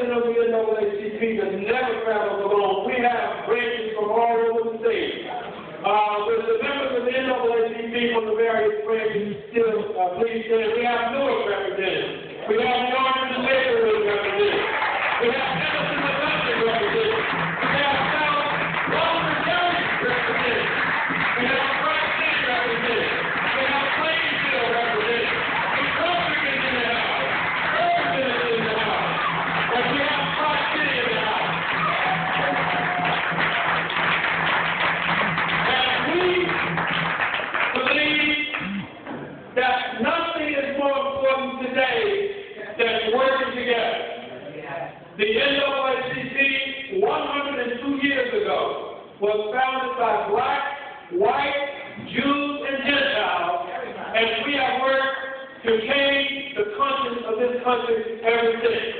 president of the NAACP that never travels alone. We have branches from all over the state. With the members of the NAACP from the various branches still please stand. We have Newark represented. We have the Orange and Lakewood represented. We have Emerson and Johnson represented. We have South Walter Jones represented. We have Frank City represented. We have Plainfield represented. Republic is in the house. Irvington is in the house. And we have Park City in the house. And we believe that nothing is more important today than working together. The NAACP, 102 years ago, was founded by black, white, Jews, and Gentiles, and we have worked to change the conscience of this country ever since.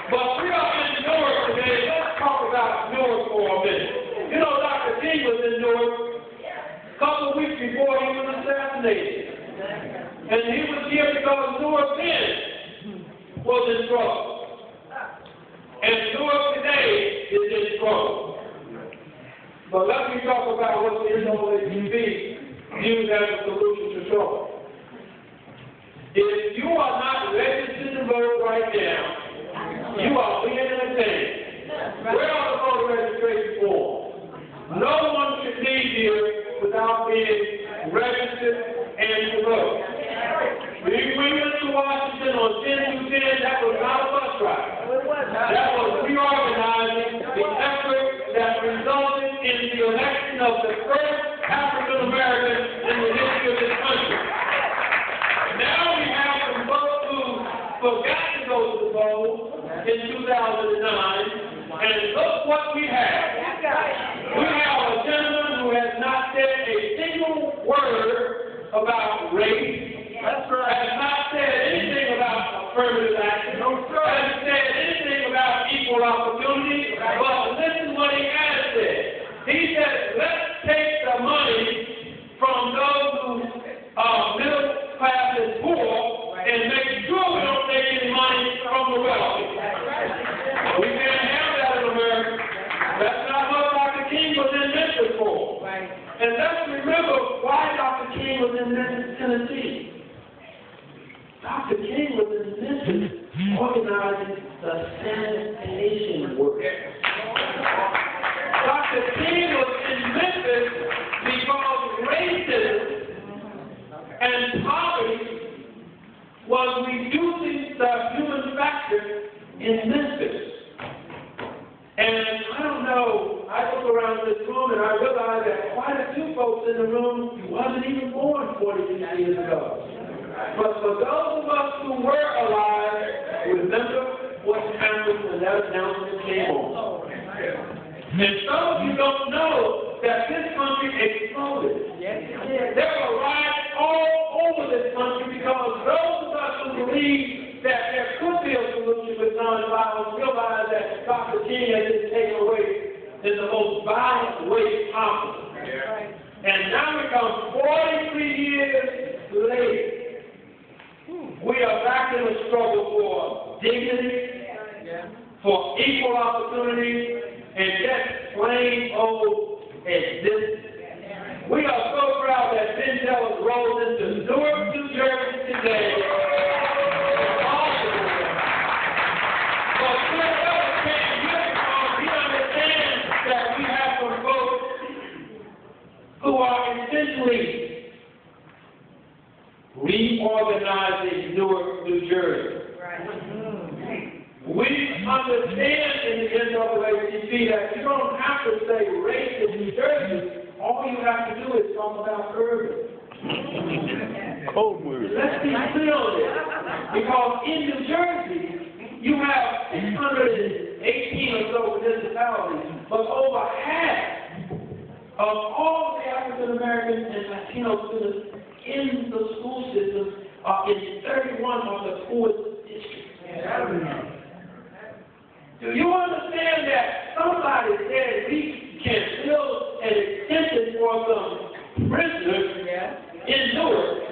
But we are in Newark today. Let's talk about Newark for a minute. You know, Dr. King was in Newark a couple of weeks before he was assassinated. And he was here because Newark then was in trouble. And Newark today is in trouble. But let me talk about what the NAACP views as a solution to trouble. If you are not registered to vote right now, you are being entertained. Where are the voter registration forms? No one should leave here without being registered and to vote. We went to Washington on 10-10, that was not a bus ride. That was reorganizing the effort that resulted in the election of the first African American in the history of this country. Now we have some folks who forgot to go to the poll in 2009, and look what we have. We have a gentleman who has not said a single word about race. That's right. Has not said anything about affirmative action. Hasn't said anything about equal opportunity. But listen to what he has said. He said, let's take the money from those who are middle class and poor and make sure we don't take any money from the wealthy. We can't have that in America. That's not what Dr. King was in Memphis for. And let's remember why Dr. King was in Memphis, Tennessee. Dr. King was in Memphis organizing the sanitation work. Dr. King was in Memphis because racism and poverty was reducing the human factor in Memphis. And I don't know, I look around this room and I realize that quite a few folks in the room wasn't even born 46 years ago. But for those of us who were alive, remember what happened when that announcement came on. And some of you don't know that this country exploded. There were riots all over this country because those of us who believe that there could be a solution with nonviolence realize that Dr. King has been taken away in the most violent way possible. And now we come 43 years later. We are back in a struggle for dignity, for equal opportunity, and just plain old existence. We are so proud that Ben Jealous rolled into Newark, New Jersey today. But Ben Jealous came here because he understands that we have some folks who are essentially reorganizing Newark, New Jersey. We understand in the NAACP that you don't have to say race in New Jersey. All you have to do is talk about urban. Code word. Let's be clear on this. Because in New Jersey, you have 618 or so municipalities, but over half of all the African American and Latino students in the school system are in 31 of the poorest districts. Do you understand that somebody said we can build an extension for some prisoners in Newark,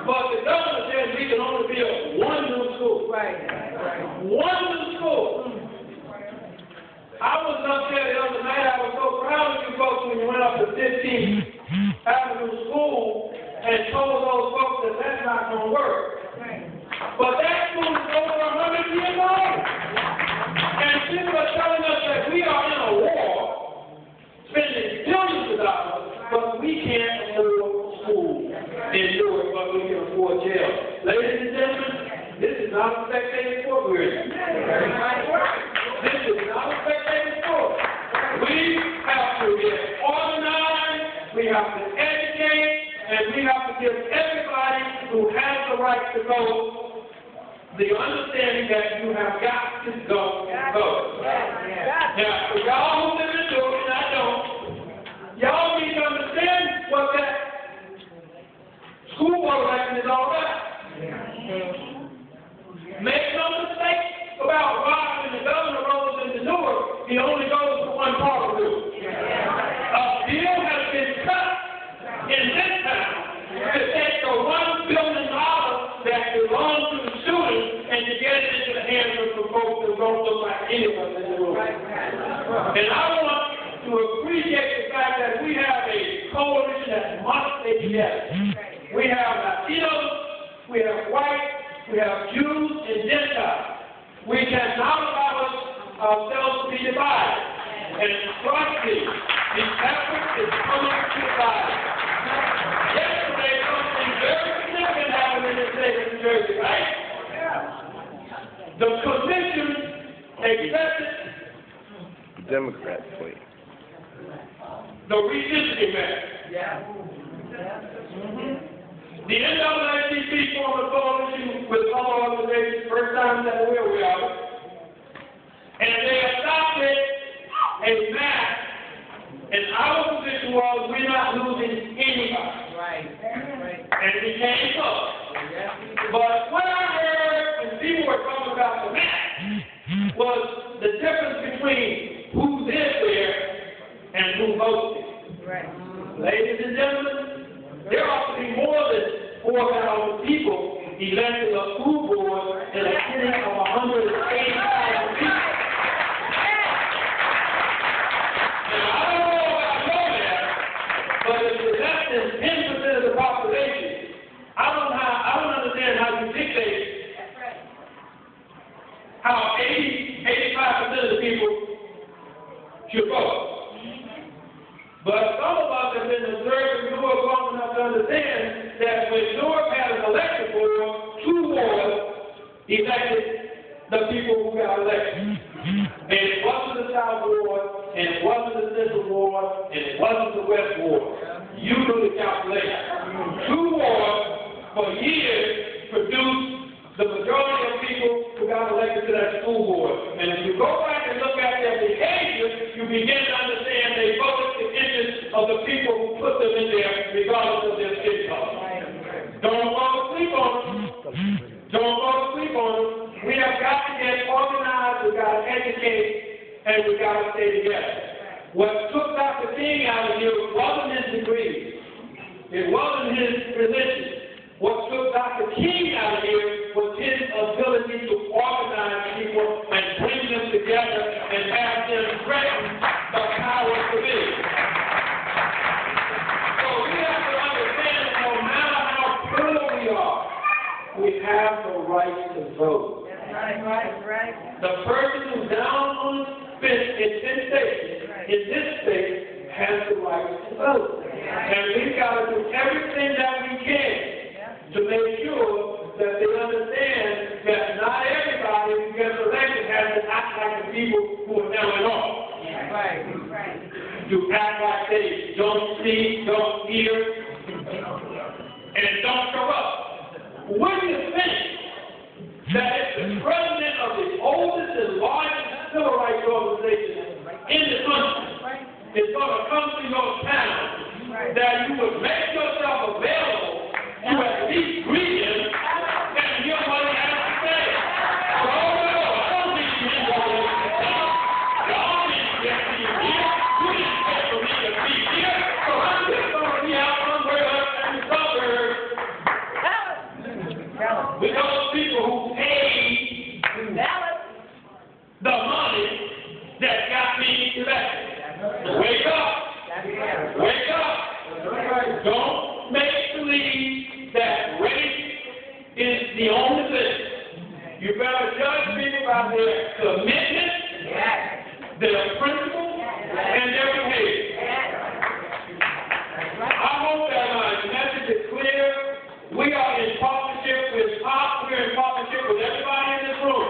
but the governor says we can only build one new school? One new school. I was up there the other night. I was so proud of you folks when you went up to 15th Avenue School and told those folks that that's not going to work. But that school is over 100 years old. And people are telling us that we are in a war, spending billions of dollars, but we can't afford school in Newark, but we can afford jail. Ladies and gentlemen, this is not a spectator sport we're in. This is not a spectator sport. We have to get organized, we have to educate, and we have to give everybody who has the right to vote the understanding that you have got to go vote. Now, for y'all who live in Newark, and I don't, y'all need to understand what that school board election is all about. Make no mistake about why when the governor rolls into Newark, he only goes to one part of Newark. A bill has been cut in this town to take the $1 billion that belongs to the students and to get it into the hands of the folks that don't look like any of us in the room. And I want to appreciate the fact that we have a coalition that must stay together. We have Latinos, we have whites, we have Jews and Gentiles. We cannot allow ourselves to be divided. And trust me, the effort is coming to divided. Yesterday, something very significant happened in the state of New Jersey, right? The commission accepted Democrats, please. the redistricting map. The NAACP formed a coalition with other organizations, first time that we're aware of it, and they adopted a map, and our position was we're not losing anybody. And it became tough. But what I heard when people were talking about the map was the difference between who lives there and who votes there. Ladies and gentlemen, there ought to be more than 4,000 people elected a school board in a city of 180,000 people. Now, I don't know about your math, but if you're less than 10% of the population, I don't understand how you dictate how 85% of the people should vote. But some of us have been observing Newark long enough to understand that when Newark had an election board, 2 wards elected the people who got elected. And it wasn't the South Ward, and it wasn't the Central Ward, and it wasn't the West Ward. You do the calculation. 2 wards for years produced the majority of people who got elected to that school board. And if you go back and look at their behavior, you begin to understand they voted the interests of the people who put them in there, regardless of their skin color. Don't fall asleep on them. Don't fall asleep on them. We have got to get organized, we've got to educate, and we've got to stay together. What took Dr. King out of here wasn't his degree. It wasn't his religion. What took Dr. King out of here was his ability to organize people and bring them together and have them threaten the power to be. So we have to understand that no matter how poor we are, we have the right to vote. Right. The person who's down on the bench in this state has the right to vote. And we've got to do everything that we can to make sure that they understand that not everybody who gets elected has to act like the people who are now in office. To act like they don't see, don't hear, and don't show up. What do you think that if the president of the oldest and largest civil rights organization in the country is going to come to your town, that you would make yourself available to at least greet him and hear what he has to say? No, I don't think you need all this. Y'all didn't get me here. You didn't get for me to be here. So I'm just going to be out somewhere in the suburbs with those people who paid the money that got me their commitment, their principles, and their behavior. I hope that my message is clear. We are in partnership with POP. We're in partnership with everybody in this room.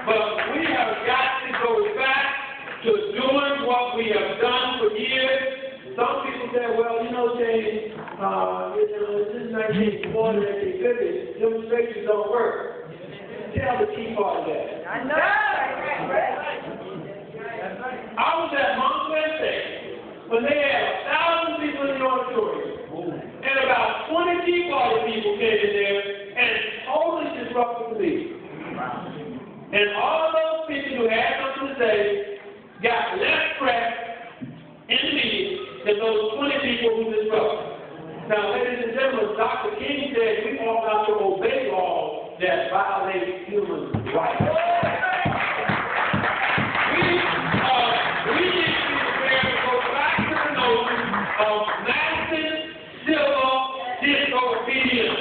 But we have got to go back to doing what we have done for years. Some people say, well, you know, James, this is 1940, 1950, demonstrations don't work. Tell the key part of that. I know. I was at Mount Wednesday when they had 1,000 people in the auditorium. And about 20 Tea Party people came in there and totally disrupted the meeting. And all of those people who had something to say got less press in the meeting than those 20 people who disrupted. Now, ladies and gentlemen, Dr. King said we ought not to obey laws that violate human rights. We need to be prepared to go back to the notion of massive civil disobedience.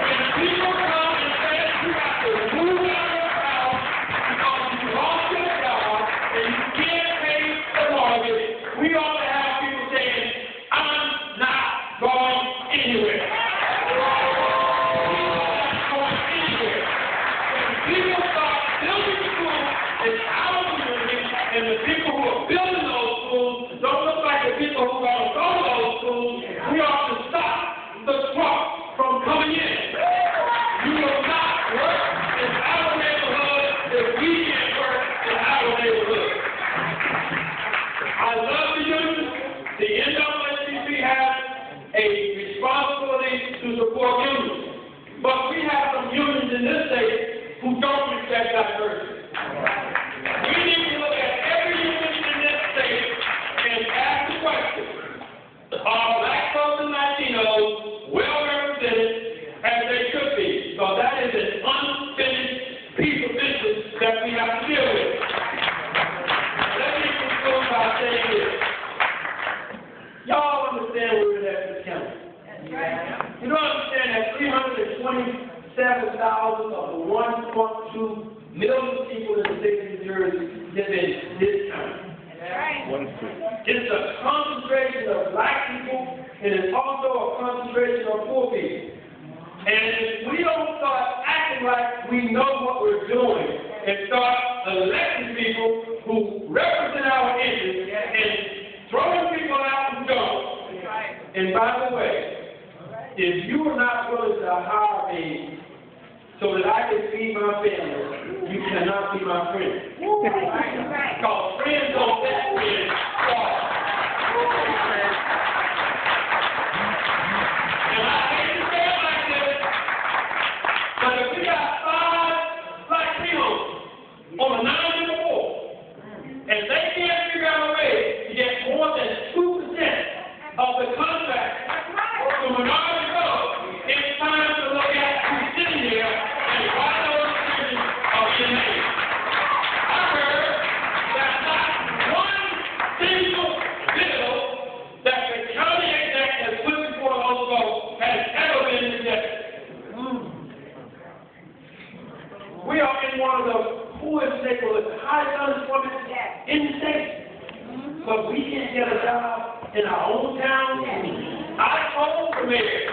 When people come and say you have to move out of your house because you lost your job and you can't pay the mortgage, we ought to have people saying, I'm not going anywhere. People start building schools in our community, and the people who are building those schools don't look like the people who are going to go to those schools. We ought to stop the truck from coming in. You will not work in our neighborhood if we can't work in our neighborhood. I love the union. The NAACP has a responsibility to support unions. But we have some unions in this state who don't respect diversity. We need to look at every union in this state and ask the question, are black folks and Latinos well represented as they should be? So that is an unfinished piece of business that we have to deal with. Let me conclude by saying this. Y'all understand where we're at this county. You don't understand that 327,000 of the 1.2 million people in the state of New Jersey live in this county. It's a concentration of black people, and it's also a concentration of poor people. And if we don't start acting like we know what we're doing and start electing people who represent our interests and throwing people out who don't. And by the way, if you are not willing to hire me so that I can feed my family, you cannot be my friend. Because friends don't let friends fall. And I hate to say it like this, but if we got 5 black people on the 9-year board, and they can't figure out a way to get more than 2% of the contract from minority vote, it's time to look at who's sitting here and why those decisions are being made. I heard that not one single bill that the county exec has put before those folks has ever been rejected. We are in one of the poorest neighborhoods, highest unemployment in the state. But we can't get a job in our own town. I told the mayor,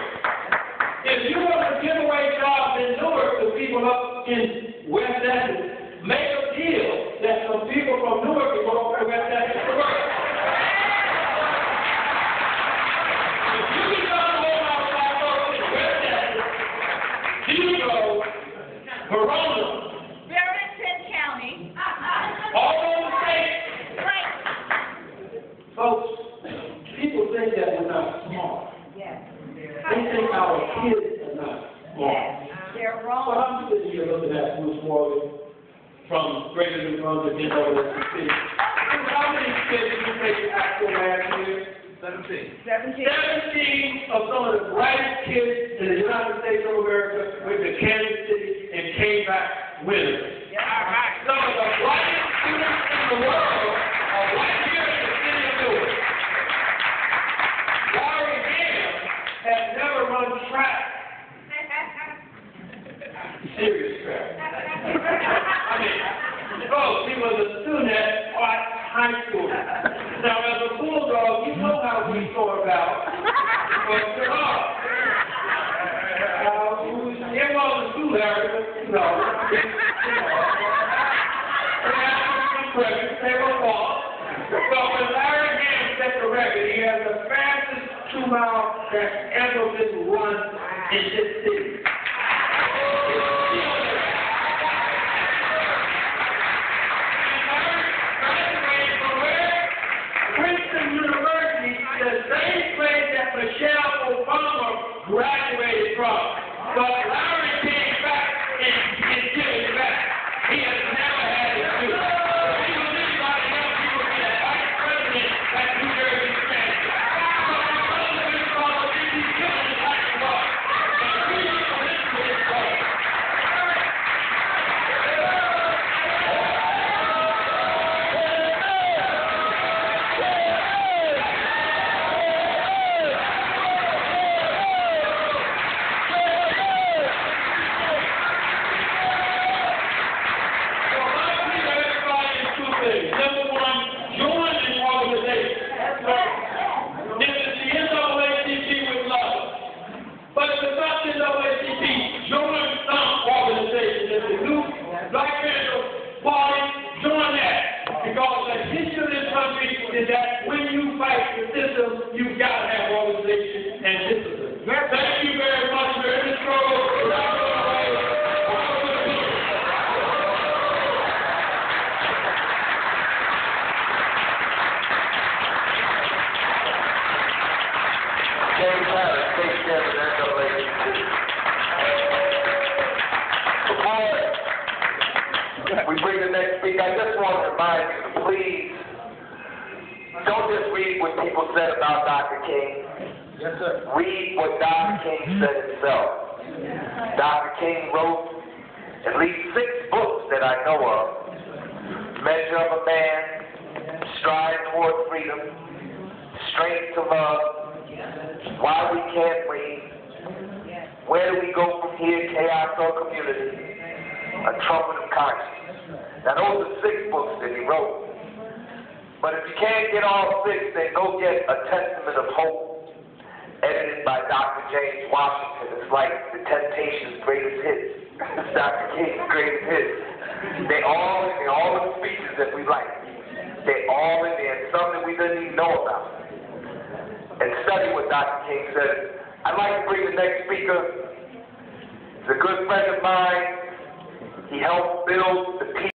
if you want to give away jobs in Newark to people up in West Essex, make a deal that some people from Newark can go up to West Essex to work. If you become home out black folks in West Essex, Hugo, Verona, all over the state. Folks, people think that we're not smart. They think our kids are not smart. They're wrong. But I'm sitting here looking at Bruce Morgan from Greater New Brunswick in over the city. How many kids did you take to actual last year? 17 of some of the brightest kids in the United States of America went to Kansas City and came back winners. Some of the brightest students in the world are right here in the city of Newark. Larry Hale has never run track. Serious track. was a student at Art High School. Now, as a bulldog, you know how we sort out. But there are. It wasn't too Larry, but you know. They were false. So when Larry Ham set the record, he has the fastest 2-mile that ever been run in this city. Michelle Obama graduated from, but Larry came back and did it back. He has never had it do. He was anybody else, he would be a vice president at New Jersey State. So my brother called him, he's killing it like a rock. And we need to listen to this boy. That when you fight the system, you've got to have organization and discipline. Thank you very much for this struggle. James Harris, State Chairman, NAACP. Before we bring the next speaker, I just want to remind you to please don't just read what people said about Dr. King. Yes, sir. Read what Dr. King said himself. Dr. King wrote at least 6 books that I know of. Measure of a Man, Stride Toward Freedom, Strength to Love, Why We Can't Wait, Where Do We Go From Here, Chaos or Community, A Trumpet of Conscience. Now those are 6 books that he wrote. But if you can't get all 6, then go get A Testament of Hope, edited by Dr. James Washington. It's like The Temptations' greatest hits. It's Dr. King's greatest hits. They're all in there, all the speeches that we like. They're all in there, and some that we didn't even know about. And study what Dr. King said. I'd like to bring the next speaker. He's a good friend of mine. He helped build the